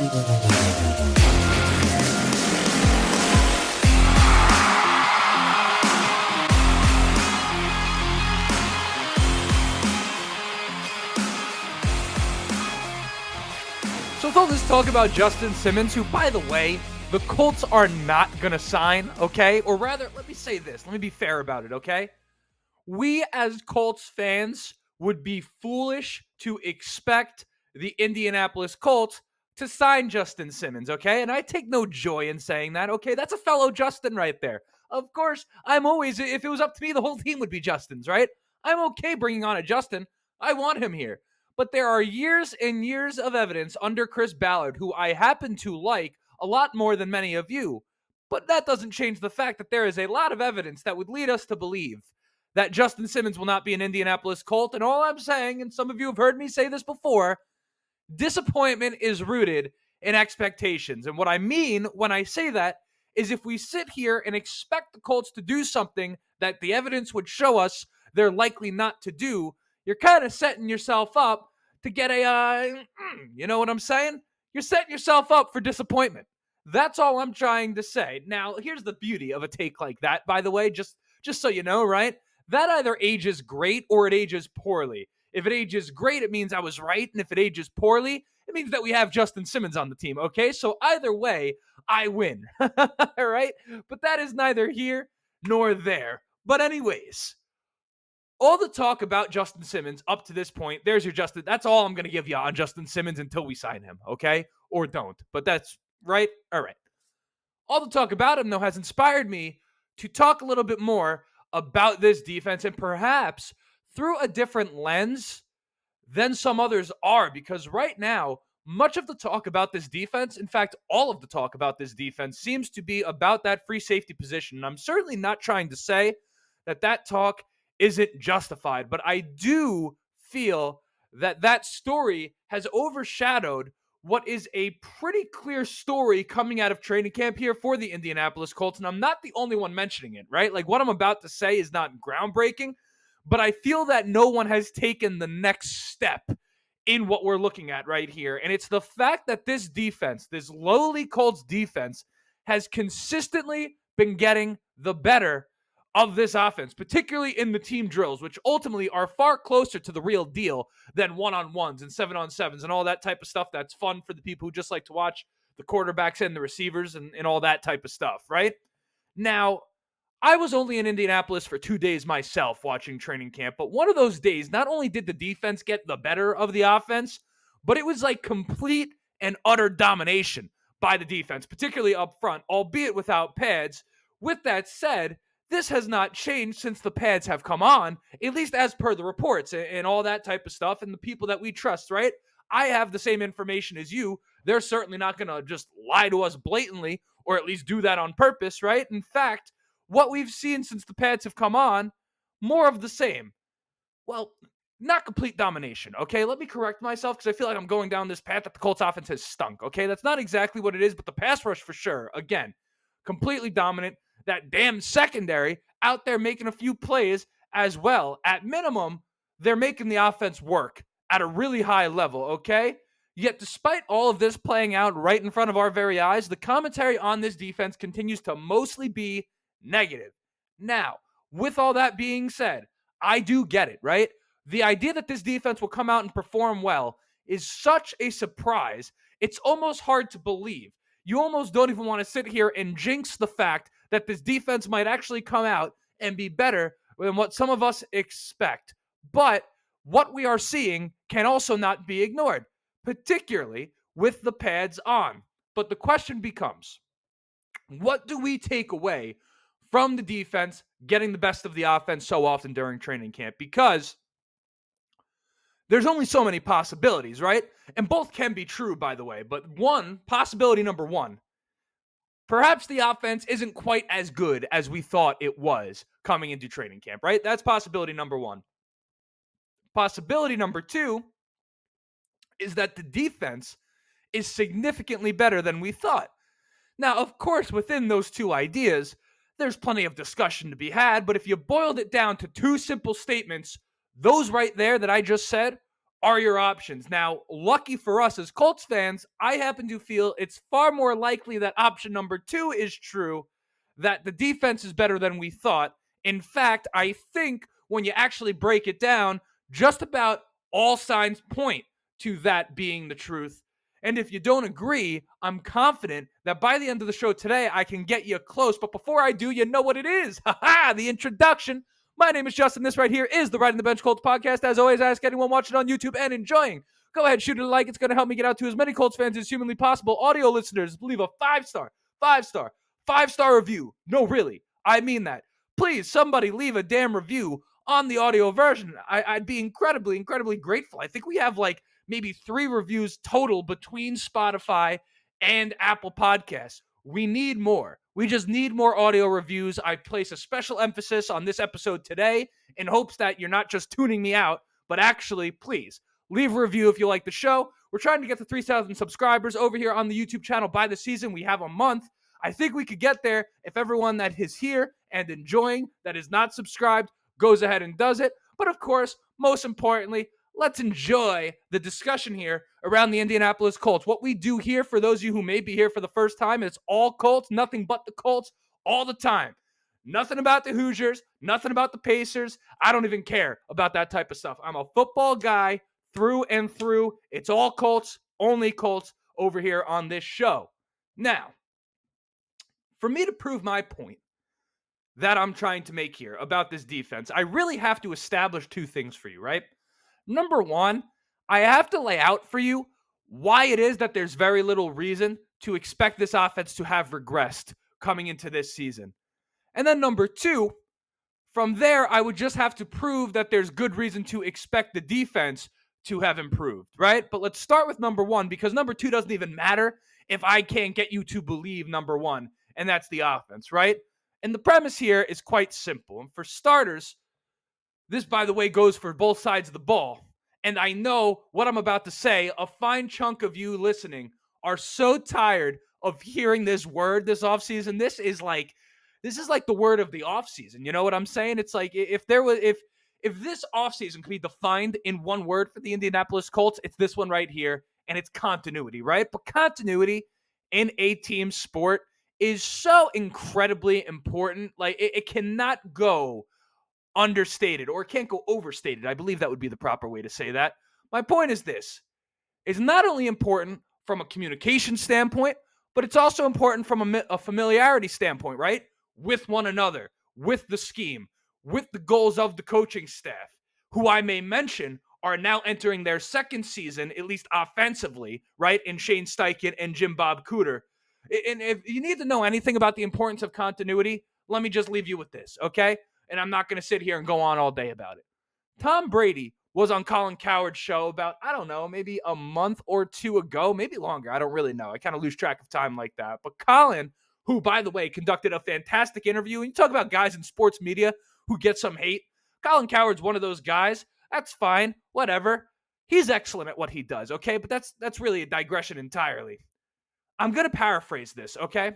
So with all this talk about Justin Simmons, who, by the way, the Colts are not going to sign, okay? Or rather, let me say this. Let me be fair about it, okay? We as Colts fans would be foolish to expect the Indianapolis Colts to sign Justin Simmons, okay? And I take no joy in saying that, okay? That's a fellow Justin right there. Of course, I'm always, if it was up to me, the whole team would be Justin's, right? I'm okay bringing on a Justin. I want him here. But there are years and years of evidence under Chris Ballard, who I happen to like a lot more than many of you. But that doesn't change the fact that there is a lot of evidence that would lead us to believe that Justin Simmons will not be an Indianapolis Colt. And all I'm saying, and some of you have heard me say this before, disappointment is rooted in expectations. And what I mean when I say that is if we sit here and expect the Colts to do something that the evidence would show us they're likely not to do, you're kind of setting yourself up to get you know what I'm saying? You're setting yourself up for disappointment. That's all I'm trying to say. Now, here's the beauty of a take like that, by the way, just so you know, right? That either ages great or it ages poorly. If it ages great, it means I was right. And if it ages poorly, it means that we have Justin Simmons on the team, okay? So either way, I win, all right? But that is neither here nor there. But anyways, all the talk about Justin Simmons up to this point, there's your Justin. That's all I'm going to give you on Justin Simmons until we sign him, okay? Or don't. But that's right. All right. All the talk about him, though, has inspired me to talk a little bit more about this defense and perhaps through a different lens than some others are. Because right now, much of the talk about this defense, in fact, all of the talk about this defense seems to be about that free safety position. And I'm certainly not trying to say that talk isn't justified, but I do feel that story has overshadowed what is a pretty clear story coming out of training camp here for the Indianapolis Colts. And I'm not the only one mentioning it, right? Like what I'm about to say is not groundbreaking, but I feel that no one has taken the next step in what we're looking at right here. And it's the fact that this defense, this lowly Colts defense, has consistently been getting the better of this offense, particularly in the team drills, which ultimately are far closer to the real deal than one-on-ones and 7-on-7s and all that type of stuff that's fun for the people who just like to watch the quarterbacks and the receivers and all that type of stuff, right? Now, I was only in Indianapolis for 2 days myself watching training camp, but one of those days, not only did the defense get the better of the offense, but it was like complete and utter domination by the defense, particularly up front, albeit without pads. With that said, this has not changed since the pads have come on, at least as per the reports and all that type of stuff and the people that we trust, right? I have the same information as you. They're certainly not going to just lie to us blatantly or at least do that on purpose, right? In fact, what we've seen since the pads have come on, more of the same. Well, not complete domination, okay? Let me correct myself because I feel like I'm going down this path that the Colts offense has stunk, okay? That's not exactly what it is, but the pass rush for sure, again, completely dominant. That damn secondary out there making a few plays as well. At minimum, they're making the offense work at a really high level, okay? Yet despite all of this playing out right in front of our very eyes, the commentary on this defense continues to mostly be negative. Now, with all that being said, I do get it, right? The idea that this defense will come out and perform well is such a surprise, it's almost hard to believe. You almost don't even want to sit here and jinx the fact that this defense might actually come out and be better than what some of us expect. But what we are seeing can also not be ignored, particularly with the pads on. But the question becomes, what do we take away from the defense getting the best of the offense so often during training camp? Because there's only so many possibilities, right? And both can be true, by the way. But possibility number one, perhaps the offense isn't quite as good as we thought it was coming into training camp, right? That's possibility number one. Possibility number two is that the defense is significantly better than we thought. Now, of course, within those two ideas, there's plenty of discussion to be had, but if you boiled it down to two simple statements, those right there that I just said are your options. Now, lucky for us as Colts fans, I happen to feel it's far more likely that option number 2 is true, that the defense is better than we thought. In fact, I think when you actually break it down, just about all signs point to that being the truth. And if you don't agree, I'm confident that by the end of the show today, I can get you close. But before I do, you know what it is. Ha ha, the introduction. My name is Justin. This right here is the Riding the Bench Colts podcast. As always, I ask anyone watching on YouTube and enjoying, go ahead, shoot it a like. It's going to help me get out to as many Colts fans as humanly possible. Audio listeners, leave a five-star review. No, really. I mean that. Please, somebody leave a damn review on the audio version. I'd be incredibly grateful. I think we have like maybe 3 reviews total between Spotify and Apple Podcasts. We need more. We just need more audio reviews. I place a special emphasis on this episode today in hopes that you're not just tuning me out, but actually, please, leave a review if you like the show. We're trying to get to 3,000 subscribers over here on the YouTube channel by the season. We have a month. I think we could get there if everyone that is here and enjoying, that is not subscribed, goes ahead and does it. But of course, most importantly, let's enjoy the discussion here around the Indianapolis Colts. What we do here, for those of you who may be here for the first time, it's all Colts, nothing but the Colts all the time. Nothing about the Hoosiers, nothing about the Pacers. I don't even care about that type of stuff. I'm a football guy through and through. It's all Colts, only Colts over here on this show. Now, for me to prove my point that I'm trying to make here about this defense, I really have to establish 2 things for you, right? Number 1, I have to lay out for you why it is that there's very little reason to expect this offense to have regressed coming into this season. And then number 2, from there, I would just have to prove that there's good reason to expect the defense to have improved, right? But let's start with number 1, because number 2 doesn't even matter if I can't get you to believe number 1, and that's the offense, right? And the premise here is quite simple. And for starters, this, by the way, goes for both sides of the ball. And I know what I'm about to say, a fine chunk of you listening are so tired of hearing this word this offseason. This is like the word of the offseason. You know what I'm saying? It's like if this offseason could be defined in one word for the Indianapolis Colts, it's this one right here, and it's continuity, right? But continuity in a team sport is so incredibly important. Like it cannot go understated, or it can't go overstated. I believe that would be the proper way to say that. My point is this. It's not only important from a communication standpoint, but it's also important from a familiarity standpoint, right? With one another, with the scheme, with the goals of the coaching staff, who I may mention are now entering their second season, at least offensively, right? In Shane Steichen and Jim Bob Cooter. And if you need to know anything about the importance of continuity, let me just leave you with this, okay? And I'm not going to sit here and go on all day about it. Tom Brady was on Colin Cowherd's show about, I don't know, maybe a month or 2 ago, maybe longer. I don't really know. I kind of lose track of time like that. But Colin, who, by the way, conducted a fantastic interview, and you talk about guys in sports media who get some hate. Colin Cowherd's one of those guys. That's fine. Whatever. He's excellent at what he does, okay? But that's really a digression entirely. I'm going to paraphrase this, okay?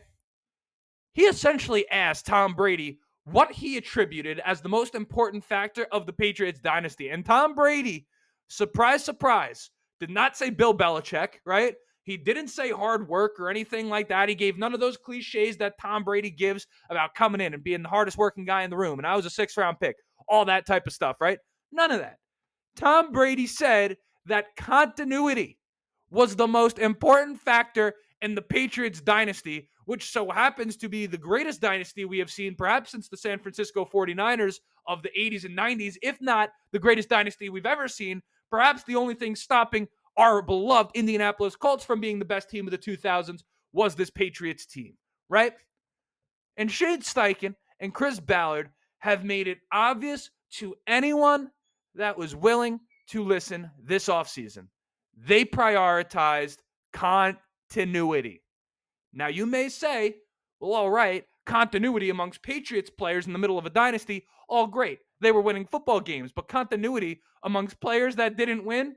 He essentially asked Tom Brady what he attributed as the most important factor of the Patriots dynasty. And Tom Brady, surprise, surprise, did not say Bill Belichick, right? He didn't say hard work or anything like that. He gave none of those cliches that Tom Brady gives about coming in and being the hardest working guy in the room. And I was a 6th-round pick, all that type of stuff, right? None of that. Tom Brady said that continuity was the most important factor in the Patriots dynasty, which so happens to be the greatest dynasty we have seen perhaps since the San Francisco 49ers of the 80s and 90s, if not the greatest dynasty we've ever seen. Perhaps the only thing stopping our beloved Indianapolis Colts from being the best team of the 2000s was this Patriots team, right? And Shane Steichen and Chris Ballard have made it obvious to anyone that was willing to listen this offseason. They prioritized continuity. Now, you may say, well, all right, continuity amongst Patriots players in the middle of a dynasty, all great. They were winning football games, but continuity amongst players that didn't win?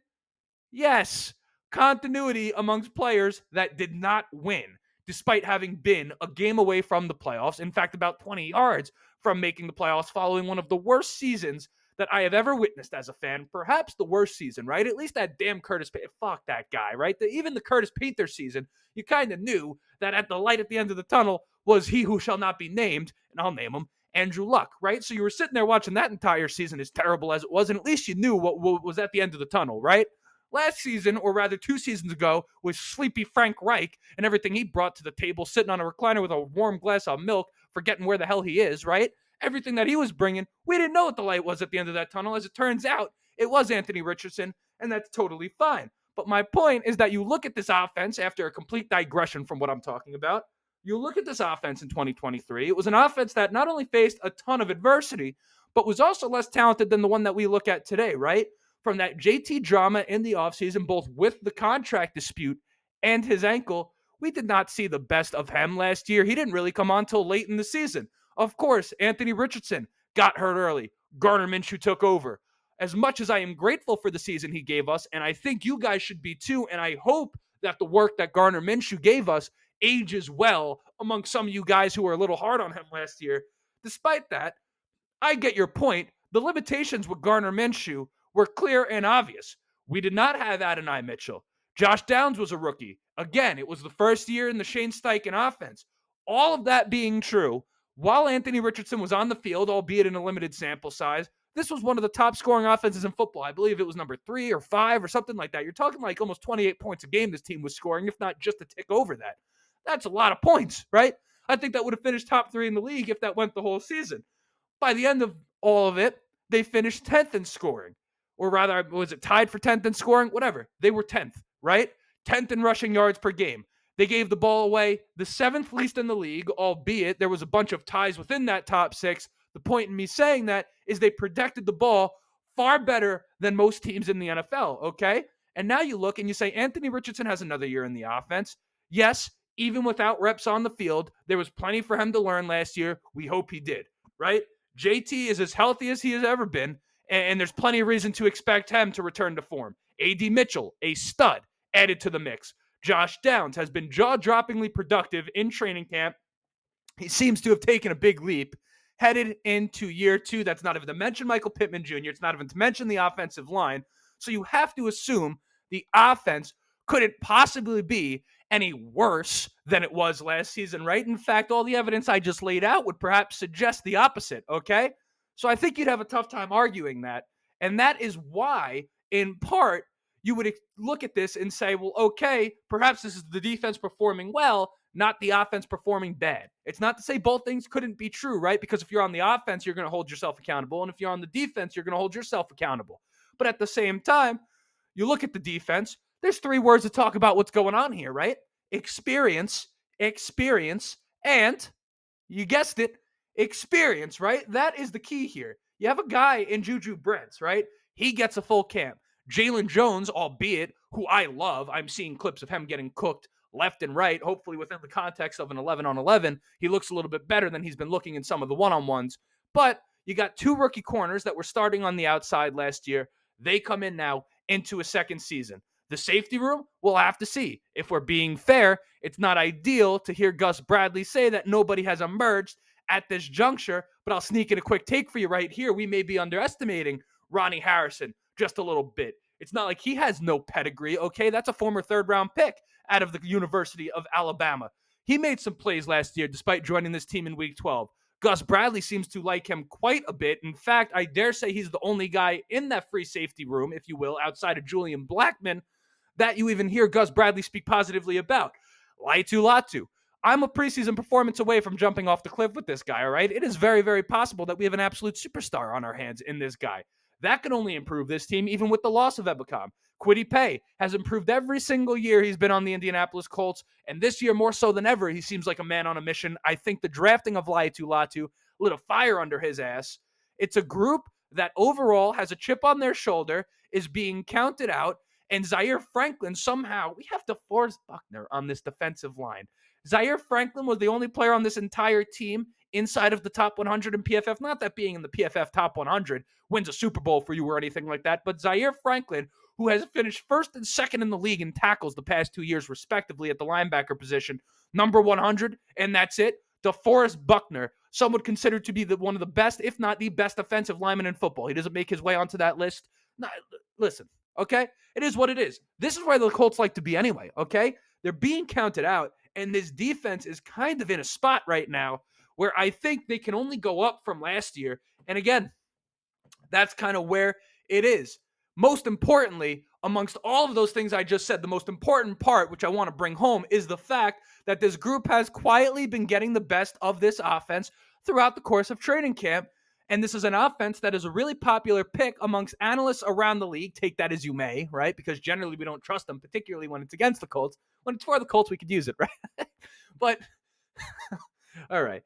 Yes, continuity amongst players that did not win, despite having been a game away from the playoffs. In fact, about 20 yards from making the playoffs following one of the worst seasons that I have ever witnessed as a fan. Perhaps the worst season, right? At least that damn fuck that guy, right? Even the Curtis Painter season, you kind of knew that at the light at the end of the tunnel was he who shall not be named, and I'll name him, Andrew Luck, right? So you were sitting there watching that entire season, as terrible as it was, and at least you knew what was at the end of the tunnel, right? Last season, or rather 2 seasons ago, was sleepy Frank Reich and everything he brought to the table, sitting on a recliner with a warm glass of milk, forgetting where the hell he is, right? Everything that he was bringing, we didn't know what the light was at the end of that tunnel. As it turns out, it was Anthony Richardson, and that's totally fine. But my point is that you look at this offense after a complete digression from what I'm talking about. You look at this offense in 2023. It was an offense that not only faced a ton of adversity, but was also less talented than the one that we look at today, right? From that JT drama in the offseason, both with the contract dispute and his ankle, we did not see the best of him last year. He didn't really come on till late in the season. Of course, Anthony Richardson got hurt early. Gardner Minshew took over. As much as I am grateful for the season he gave us, and I think you guys should be too, and I hope that the work that Gardner Minshew gave us ages well among some of you guys who were a little hard on him last year. Despite that, I get your point. The limitations with Gardner Minshew were clear and obvious. We did not have Adonai Mitchell. Josh Downs was a rookie. Again, it was the first year in the Shane Steichen offense. All of that being true, while Anthony Richardson was on the field, albeit in a limited sample size, this was one of the top scoring offenses in football. I believe it was number 3 or 5 or something like that. You're talking like almost 28 points a game this team was scoring, if not just a tick over that. That's a lot of points, right? I think that would have finished top 3 in the league if that went the whole season. By the end of all of it, they finished 10th in scoring. Or rather, was it tied for 10th in scoring? Whatever. They were 10th, right? 10th in rushing yards per game. They gave the ball away the 7th least in the league, albeit there was a bunch of ties within that top 6. The point in me saying that is they protected the ball far better than most teams in the NFL, okay? And now you look and you say Anthony Richardson has another year in the offense. Yes, even without reps on the field, there was plenty for him to learn last year. We hope he did, right? JT is as healthy as he has ever been, and there's plenty of reason to expect him to return to form. A.D. Mitchell, a stud, added to the mix. Josh Downs has been jaw-droppingly productive in training camp. He seems to have taken a big leap headed into year 2. That's not even to mention Michael Pittman Jr. It's not even to mention the offensive line. So you have to assume the offense couldn't possibly be any worse than it was last season, right? In fact, all the evidence I just laid out would perhaps suggest the opposite, okay? So I think you'd have a tough time arguing that. And that is why, in part, you would look at this and say, well, okay, perhaps this is the defense performing well, not the offense performing bad. It's not to say both things couldn't be true, right? Because if you're on the offense, you're going to hold yourself accountable. And if you're on the defense, you're going to hold yourself accountable. But at the same time, you look at the defense, there's 3 words to talk about what's going on here, right? Experience, and, you guessed it, experience, right? That is the key here. You have a guy in Juju Brents, right? He gets a full camp. Jalen Jones, albeit, who I love, I'm seeing clips of him getting cooked left and right, hopefully within the context of an 11-on-11. He looks a little bit better than he's been looking in some of the one-on-ones. But you got 2 rookie corners that were starting on the outside last year. They come in now into a second season. The safety room, we'll have to see. If we're being fair, it's not ideal to hear Gus Bradley say that nobody has emerged at this juncture, but I'll sneak in a quick take for you right here. We may be underestimating Ronnie Harrison just a little bit. It's not like he has no pedigree, okay? That's a former 3rd-round pick out of the University of Alabama. He made some plays last year despite joining this team in Week 12. Gus Bradley seems to like him quite a bit. In fact, I dare say he's the only guy in that free safety room, if you will, outside of Julian Blackmon, that you even hear Gus Bradley speak positively about. Latu. I'm a preseason performance away from jumping off the cliff with this guy, all right? It is very, very possible that we have an absolute superstar on our hands in this guy. That can only improve this team, even with the loss of Ebukam. Kwity Paye has improved every single year he's been on the Indianapolis Colts, and this year more so than ever, he seems like a man on a mission. I think the drafting of Latu lit a fire under his ass. It's a group that overall has a chip on their shoulder, is being counted out, and Zaire Franklin somehow, we have DeForest Buckner on this defensive line. Zaire Franklin was the only player on this entire team inside of the top 100 in PFF. Not that being in the PFF top 100 wins a Super Bowl for you or anything like that, but Zaire Franklin, who has finished 1st and 2nd in the league in tackles the past 2 years, respectively, at the linebacker position, number 100, and that's it. DeForest Buckner some would consider to be one of the best, if not the best offensive lineman in football. He doesn't make his way onto that list. No, listen, okay? It is what it is. This is where the Colts like to be anyway, okay? They're being counted out, and this defense is kind of in a spot right now where I think they can only go up from last year. And again, that's kind of where it is. Most importantly, amongst all of those things I just said, the most important part, which I want to bring home, is the fact that this group has quietly been getting the best of this offense throughout the course of training camp. And this is an offense that is a really popular pick amongst analysts around the league. Take that as you may, right? Because generally we don't trust them, particularly when it's against the Colts. When it's for the Colts, we could use it, right? But, all right.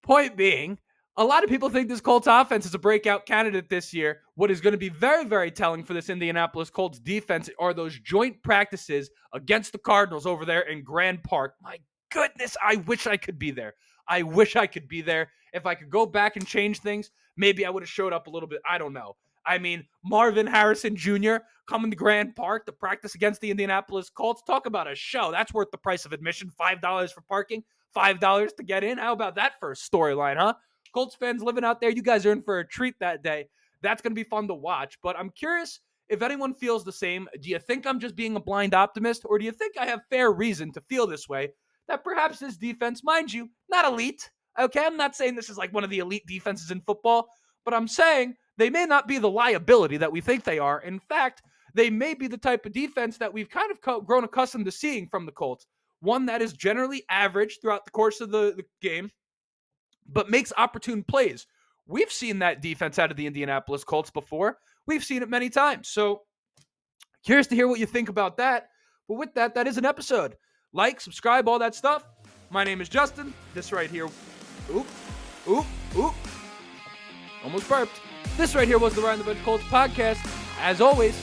Point being, a lot of people think this Colts offense is a breakout candidate this year. What is going to be very, very telling for this Indianapolis Colts defense are those joint practices against the Cardinals over there in Grand Park. My goodness, I wish I could be there. I wish I could be there. If I could go back and change things, maybe I would have showed up a little bit. I don't know. I mean, Marvin Harrison Jr. coming to Grand Park to practice against the Indianapolis Colts. Talk about a show. That's worth the price of admission. $5 for parking, $5 to get in. How about that for a storyline, huh? Colts fans living out there, you guys are in for a treat that day. That's going to be fun to watch. But I'm curious if anyone feels the same. Do you think I'm just being a blind optimist, or do you think I have fair reason to feel this way, that perhaps this defense, mind you, not elite, okay? I'm not saying this is like one of the elite defenses in football, but I'm saying they may not be the liability that we think they are. In fact, they may be the type of defense that we've kind of grown accustomed to seeing from the Colts, one that is generally average throughout the course of the game, but makes opportune plays. We've seen that defense out of the Indianapolis Colts before. We've seen it many times. So curious to hear what you think about that. But with that, that is an episode. Like, subscribe, all that stuff. My name is Justin. This right here. Oop. Almost burped. This right here was the Ride on the Bench Colts podcast. As always,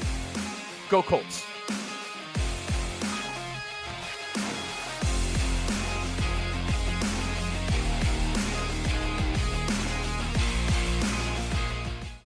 go Colts.